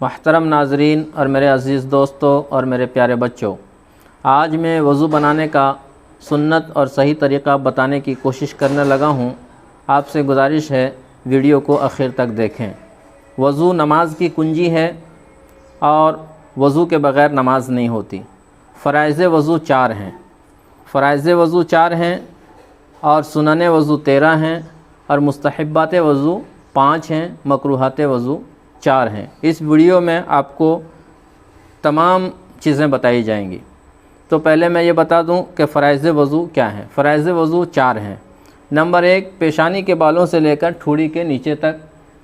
محترم ناظرین اور میرے عزیز دوستوں اور میرے پیارے بچوں، آج میں وضو بنانے کا سنت اور صحیح طریقہ بتانے کی کوشش کرنے لگا ہوں۔ آپ سے گزارش ہے ویڈیو کو آخر تک دیکھیں۔ وضو نماز کی کنجی ہے اور وضو کے بغیر نماز نہیں ہوتی۔ فرائض وضو 4 ہیں، اور سنن وضو 13 ہیں، اور مستحبات وضو 5 ہیں، مکروہات وضو 4 ہیں۔ اس ویڈیو میں آپ کو تمام چیزیں بتائی جائیں گی۔ تو پہلے میں یہ بتا دوں کہ فرائض وضو کیا ہیں۔ فرائض وضو 4 ہیں۔ نمبر 1، پیشانی کے بالوں سے لے کر ٹھوڑی کے نیچے تک،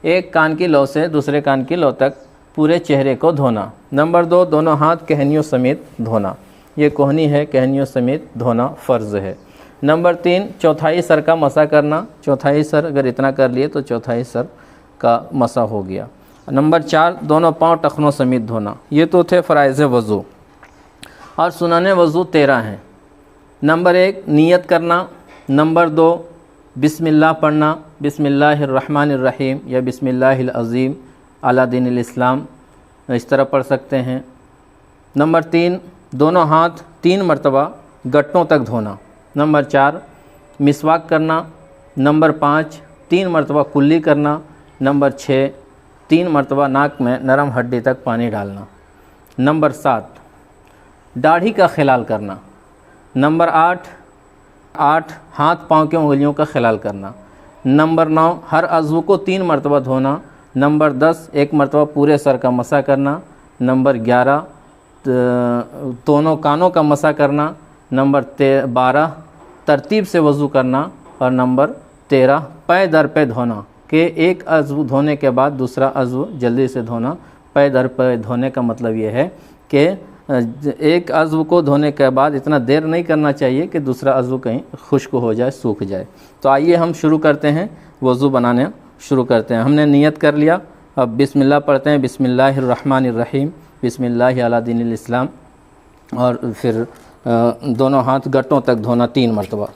ایک کان کی لو سے دوسرے کان کی لو تک پورے چہرے کو دھونا۔ نمبر 2، دونوں ہاتھ کہنیوں سمیت دھونا۔ یہ کوہنی ہے، کہنیوں سمیت دھونا فرض ہے۔ نمبر 3، چوتھائی سر کا مسح کرنا۔ چوتھائی سر اگر اتنا کر لیے تو چوتھائی سر کا مسح ہو گیا۔ نمبر 4، دونوں پاؤں ٹخنوں سمیت دھونا۔ یہ تو تھے فرائض وضو، اور سنن وضو 13 ہیں۔ نمبر 1، نیت کرنا۔ نمبر 2، بسم اللہ پڑھنا، بسم اللہ الرحمن الرحیم یا بسم اللہ العظیم علی دین الاسلام، اس طرح پڑھ سکتے ہیں۔ نمبر 3، دونوں ہاتھ 3 مرتبہ گٹوں تک دھونا۔ نمبر 4، مسواک کرنا۔ نمبر 5، 3 مرتبہ کلی کرنا۔ نمبر 6، 3 مرتبہ ناک میں نرم ہڈی تک پانی ڈالنا۔ نمبر 7، داڑھی کا خلال کرنا۔ نمبر 8، ہاتھ پاؤں کے انگلیوں کا خلال کرنا۔ نمبر 9، ہر عضو کو 3 مرتبہ دھونا۔ نمبر 10، 1 مرتبہ پورے سر کا مسح کرنا۔ نمبر 11، دونوں کانوں کا مسح کرنا۔ نمبر 12، ترتیب سے وضو کرنا۔ اور نمبر 13، پے در پے دھونا، کہ ایک عضو دھونے کے بعد دوسرا عضو جلدی سے دھونا۔ پے در پے دھونے کا مطلب یہ ہے کہ ایک عضو کو دھونے کے بعد اتنا دیر نہیں کرنا چاہیے کہ دوسرا عضو کہیں خشک ہو جائے، سوکھ جائے۔ تو آئیے ہم شروع کرتے ہیں، وضو بنانے شروع کرتے ہیں۔ ہم نے نیت کر لیا، اب بسم اللہ پڑھتے ہیں۔ بسم اللہ الرحمن الرحیم، بسم اللہ علی دین الاسلام، اور پھر دونوں ہاتھ گٹوں تک دھونا 3 مرتبہ۔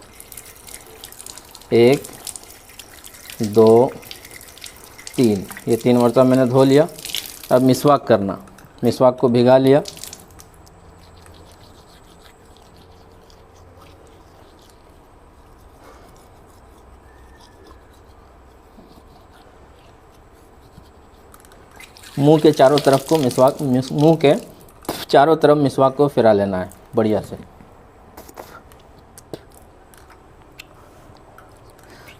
1، 2، 3، یہ 3 مرتبہ میں نے دھو لیا۔ اب مسواک کرنا، مسواک کو بھگا لیا۔ منہ کے چاروں طرف کو منہ کے چاروں طرف مسواک کو پھرا لینا ہے بڑھیا سے۔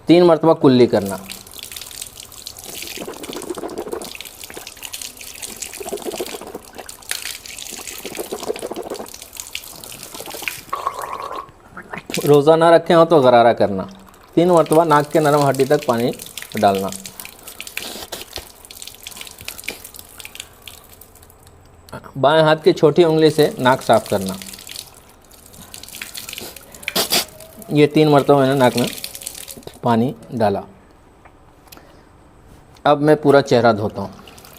3 مرتبہ کلی کرنا۔ روزہ نہ رکھے ہوں تو غرارہ کرنا۔ 3 مرتبہ ناک کے نرم ہڈی تک پانی ڈالنا۔ بائیں ہاتھ کی چھوٹی انگلی سے ناک صاف کرنا۔ یہ 3 مرتبہ میں نے ناک میں پانی ڈالا۔ اب میں پورا چہرہ دھوتا ہوں۔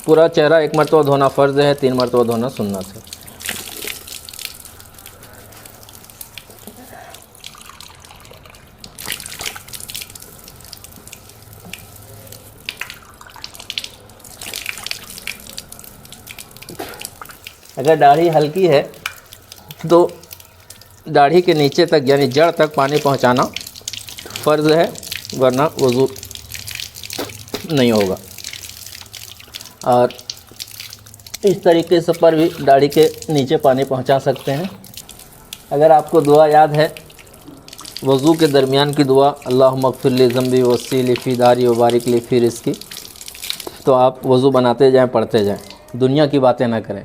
پورا چہرہ 1 مرتبہ دھونا فرض ہے، 3 مرتبہ دھونا سنت ہے۔ اگر داڑھی ہلکی ہے تو داڑھی کے نیچے تک یعنی جڑ تک پانی پہنچانا فرض ہے، ورنہ وضو نہیں ہوگا۔ اور اس طریقے سے پر بھی داڑھی کے نیچے پانی پہنچا سکتے ہیں۔ اگر آپ کو دعا یاد ہے وضو کے درمیان کی دعا، اللہم اغفر لی ذنبی ووسع لی فی داری وبارک لی فی رزقی، تو آپ وضو بناتے جائیں، پڑھتے جائیں، دنیا کی باتیں نہ کریں،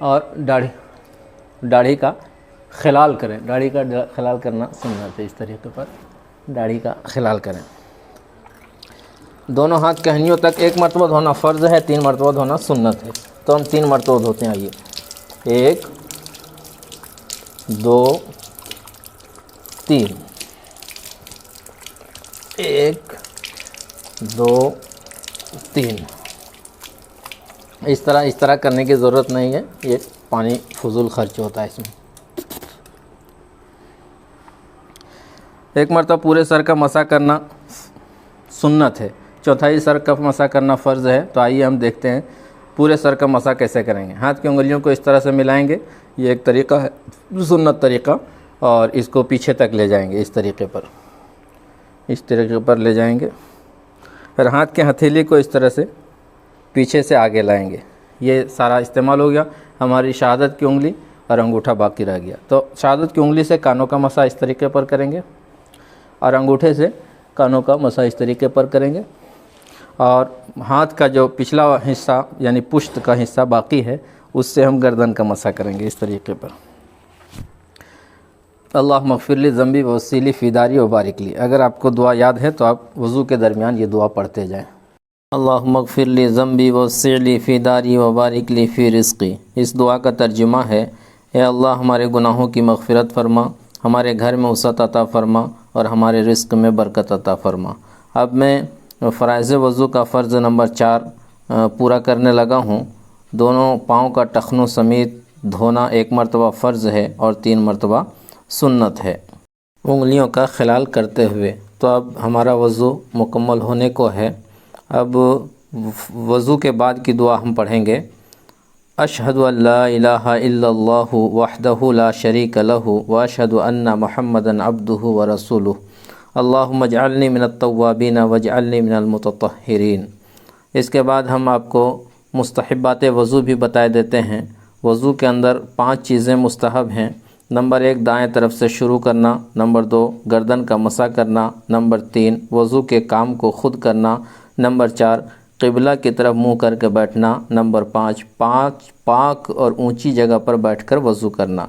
اور داڑھی کا خلال کریں۔ داڑھی کا خلال کرنا سنت ہے، اس طریقے پر داڑھی کا خلال کریں۔ دونوں ہاتھ کہنیوں تک 1 مرتبہ دھونا فرض ہے، 3 مرتبہ دھونا سنت ہے۔ تو ہم 3 مرتبہ دھوتے ہیں۔ آئیے، 1، 2، 3، 1، 2، 3۔ اس طرح کرنے کی ضرورت نہیں ہے، یہ پانی فضول خرچ ہوتا ہے اس میں۔ 1 مرتبہ پورے سر کا مسح کرنا سنت ہے، چوتھائی سر کا مسح کرنا فرض ہے۔ تو آئیے ہم دیکھتے ہیں پورے سر کا مسح کیسے کریں گے؟ ہاتھ کی انگلیوں کو اس طرح سے ملائیں گے، یہ ایک طریقہ ہے سنت طریقہ، اور اس کو پیچھے تک لے جائیں گے، اس طریقے پر لے جائیں گے، پھر ہاتھ کے ہتھیلی کو اس طرح سے پیچھے سے آگے لائیں گے۔ یہ سارا استعمال ہو گیا، ہماری شہادت کی انگلی اور انگوٹھا باقی رہ گیا۔ تو شہادت کی انگلی سے کانوں کا مسح اس طریقے پر کریں گے، اور انگوٹھے سے کانوں کا مسح اس طریقے پر کریں گے، اور ہاتھ کا جو پچھلا حصہ یعنی پشت کا حصہ باقی ہے اس سے ہم گردن کا مسح کریں گے اس طریقے پر۔ اللہم اغفر لی ذنبی ووسیلی فی داری وبارک لی۔ اگر آپ کو دعا یاد ہے تو آپ وضو کے درمیان یہ دعا پڑھتے جائیں۔ اللہم اغفر لی ذنبی ووسع لی فی داری وبارک لی فی رزقی۔ اس دعا کا ترجمہ ہے، اے اللہ ہمارے گناہوں کی مغفرت فرما، ہمارے گھر میں وسعت عطا فرما، اور ہمارے رزق میں برکت عطا فرما۔ اب میں فرائض وضو کا فرض نمبر 4 پورا کرنے لگا ہوں۔ دونوں پاؤں کا ٹخنوں سمیت دھونا 1 مرتبہ فرض ہے اور 3 مرتبہ سنت ہے، انگلیوں کا خلال کرتے ہوئے۔ تو اب ہمارا وضو مکمل ہونے کو ہے۔ اب وضو کے بعد کی دعا ہم پڑھیں گے، اشہد ان لا الہ الا اللہ وحدہ لا شریک لہ واشہد ان محمدا عبدہ ورسولہ اللہم اجعلنی من التوابین واجعلنی من المتطہرین۔ اس کے بعد ہم آپ کو مستحبات وضو بھی بتائے دیتے ہیں۔ وضو کے اندر 5 چیزیں مستحب ہیں۔ نمبر 1 دائیں طرف سے شروع کرنا، نمبر 2 گردن کا مسح کرنا، نمبر 3 وضو کے کام کو خود کرنا، نمبر 4 قبلہ کی طرف منہ کر کے بیٹھنا، نمبر 5 پاک اور اونچی جگہ پر بیٹھ کر وضو کرنا،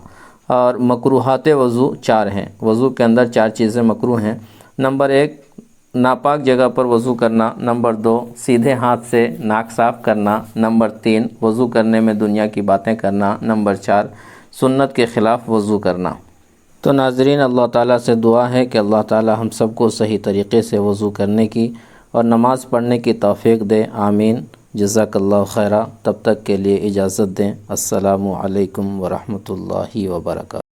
اور مکروہات وضو 4 ہیں۔ وضو کے اندر 4 چیزیں مکروہ ہیں۔ نمبر 1 ناپاک جگہ پر وضو کرنا، نمبر 2 سیدھے ہاتھ سے ناک صاف کرنا، نمبر 3 وضو کرنے میں دنیا کی باتیں کرنا، نمبر 4 سنت کے خلاف وضو کرنا۔ تو ناظرین، اللہ تعالیٰ سے دعا ہے کہ اللہ تعالیٰ ہم سب کو صحیح طریقے سے وضو کرنے کی اور نماز پڑھنے کی توفیق دے، آمین۔ جزاک اللہ خیرہ۔ تب تک کے لیے اجازت دیں۔ السلام علیکم ورحمۃ اللہ وبرکاتہ۔